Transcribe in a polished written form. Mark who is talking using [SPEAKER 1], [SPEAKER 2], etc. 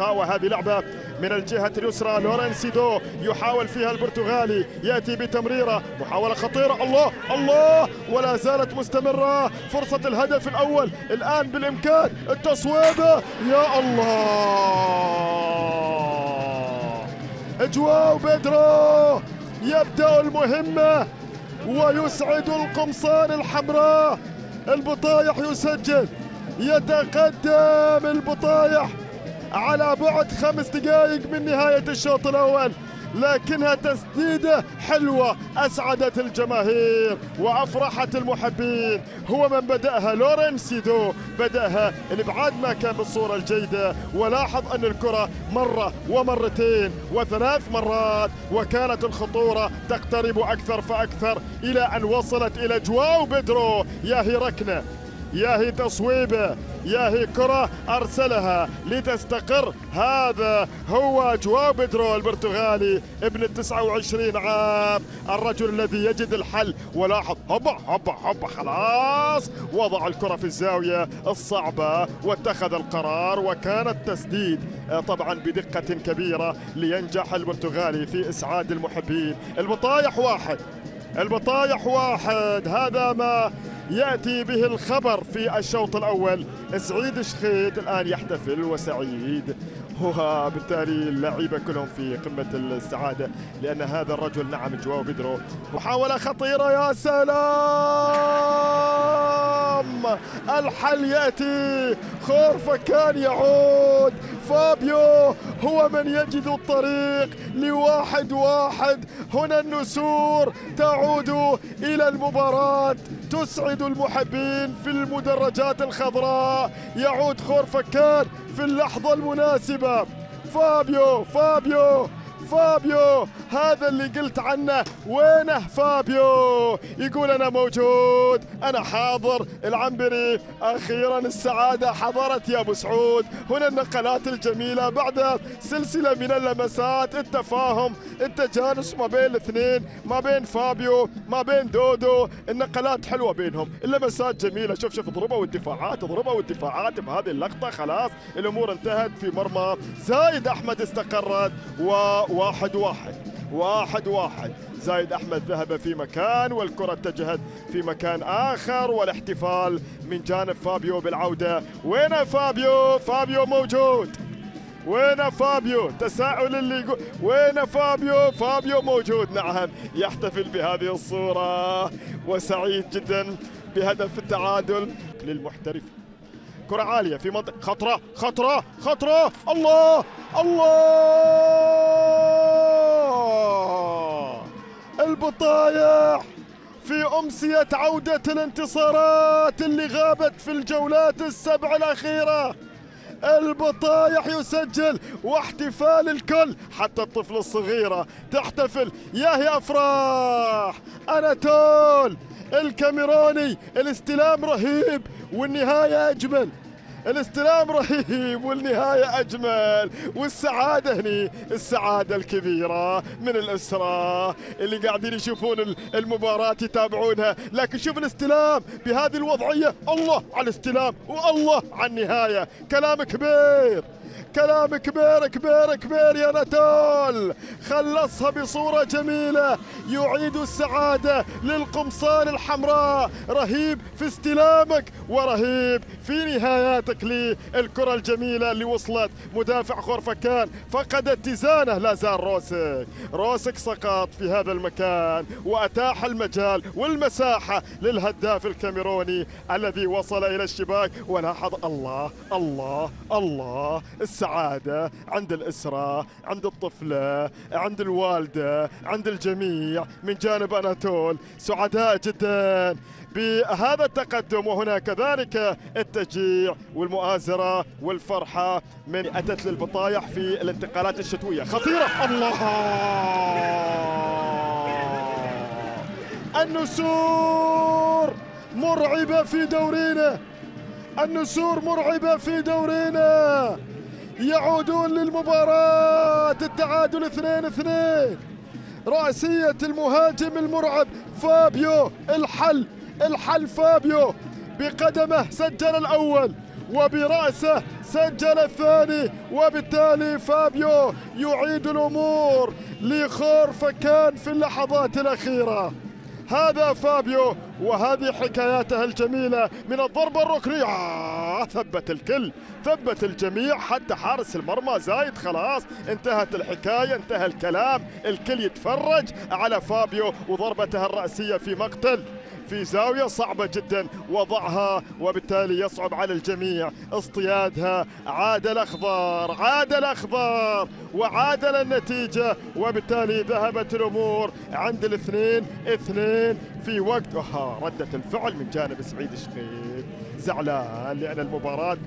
[SPEAKER 1] وهذه لعبة من الجهة اليسرى. لورينسيدو يحاول فيها البرتغالي، يأتي بتمريرة، محاولة خطيرة، الله الله، ولا زالت مستمرة. فرصة الهدف الأول الآن بالإمكان، التصويبة، يا الله. جواو بيدرو يبدأ المهمة ويسعد القمصان الحمراء. البطايح يسجل، يتقدم البطايح على بعد 5 دقائق من نهاية الشوط الأول، لكنها تسديدة حلوة أسعدت الجماهير وأفرحت المحبين. هو من بدأها، لورينسيدو بدأها الإبعاد ما كان بالصورة الجيدة، ولاحظ أن الكرة مرة ومرتين و3 مرات، وكانت الخطورة تقترب أكثر فأكثر إلى أن وصلت إلى جواو بيدرو. ياهي ركنة، ياهي تصويبه، ياهي كرة أرسلها لتستقر. هذا هو جواو بيدرو البرتغالي ابن 29 عام، الرجل الذي يجد الحل. ولاحظ هوبا هوبا هوبا، خلاص وضع الكرة في الزاوية الصعبة واتخذ القرار، وكان التسديد طبعا بدقة كبيرة لينجح البرتغالي في إسعاد المحبين. البطايح واحد، البطايح واحد، هذا ما يأتي به الخبر في الشوط الأول. سعيد شخيت الآن يحتفل وسعيد، وبالتالي اللعيبة كلهم في قمة السعادة لأن هذا الرجل نعم جواو بيدرو. محاولة خطيرة، يا سلام، الحل يأتي، خورفكان يعود، فابيو هو من يجد الطريق ل1-1. هنا النسور تعود إلى المباراة، تسعد المحبين في المدرجات الخضراء. يعود خورفكان في اللحظة المناسبة. فابيو فابيو فابيو، هذا اللي قلت عنه، وينه فابيو؟ يقول أنا موجود، أنا حاضر. العنبري أخيرا السعادة حضرت يا أبو سعود. هنا النقلات الجميلة بعد سلسلة من اللمسات، التفاهم، التجانس ما بين الاثنين، ما بين فابيو ما بين دودو، النقلات حلوة بينهم، اللمسات جميلة. شوف شوف، ضربوا الدفاعات، ضربوا الدفاعات بهذه اللقطة. خلاص الأمور انتهت في مرمى زايد أحمد، استقرت و1-1. زايد أحمد ذهب في مكان والكرة اتجهت في مكان آخر، والاحتفال من جانب فابيو بالعودة. وين فابيو؟ فابيو موجود. وين فابيو؟ تساؤل اللي يقول وين فابيو؟ فابيو موجود، نعم، يحتفل بهذه الصورة وسعيد جدا بهدف التعادل للمحترف. كرة عالية في منطقة خطرة خطرة خطرة، الله الله. البطايح في أمسية عودة الانتصارات اللي غابت في الجولات السبع الأخيرة. البطايح يسجل، واحتفال الكل، حتى الطفل الصغيرة تحتفل. ياهي أفراح. أناتول الكاميروني، الاستلام رهيب والنهاية أجمل، الاستلام رهيب والنهاية أجمل. والسعادة هني، السعادة الكبيرة من الأسرة اللي قاعدين يشوفون المباراة يتابعونها. لكن شوف الاستلام بهذه الوضعية، الله على الاستلام والله على النهاية. كلام كبير، كلام كبير كبير كبير يا ناتول. خلصها بصورة جميلة، يعيد السعادة للقمصان الحمراء. رهيب في استلامك ورهيب في نهاياتك للكرة الجميلة اللي وصلت. مدافع خورفكان فقد اتزانه، لا زال روسك سقط في هذا المكان، وأتاح المجال والمساحة للهداف الكاميروني الذي وصل إلى الشباك. ولاحظ الله الله الله، السعادة عند الأسرة، عند الطفلة، عند الوالدة، عند الجميع من جانب أناتول. سعداء جدا بهذا التقدم، وهنا كذلك التشجيع والمؤازرة والفرحة من أتت للبطايح في الانتقالات الشتوية. خطيرة، الله. النسور مرعبة في دورينا، النسور مرعبة في دورينا. يعودون للمباراة، التعادل 2-2. رأسية المهاجم المرعب فابيو، الحل فابيو بقدمه سجل الأول وبرأسه سجل الثاني، وبالتالي فابيو يعيد الأمور لخورفكان في اللحظات الأخيرة. هذا فابيو وهذه حكاياته الجميلة من الضربة الركنية. ثبت الكل، ثبت الجميع، حتى حارس المرمى زايد. خلاص انتهت الحكاية، انتهى الكلام، الكل يتفرج على فابيو وضربته الرأسية في مقتل في زاوية صعبة جدا وضعها، وبالتالي يصعب على الجميع اصطيادها. عاد الأخضر، عاد الأخضر وعادل النتيجة، وبالتالي ذهبت الأمور عند 2-2 في وقت ردة الفعل من جانب سعيد الشقيق. زعلان لأن المباراة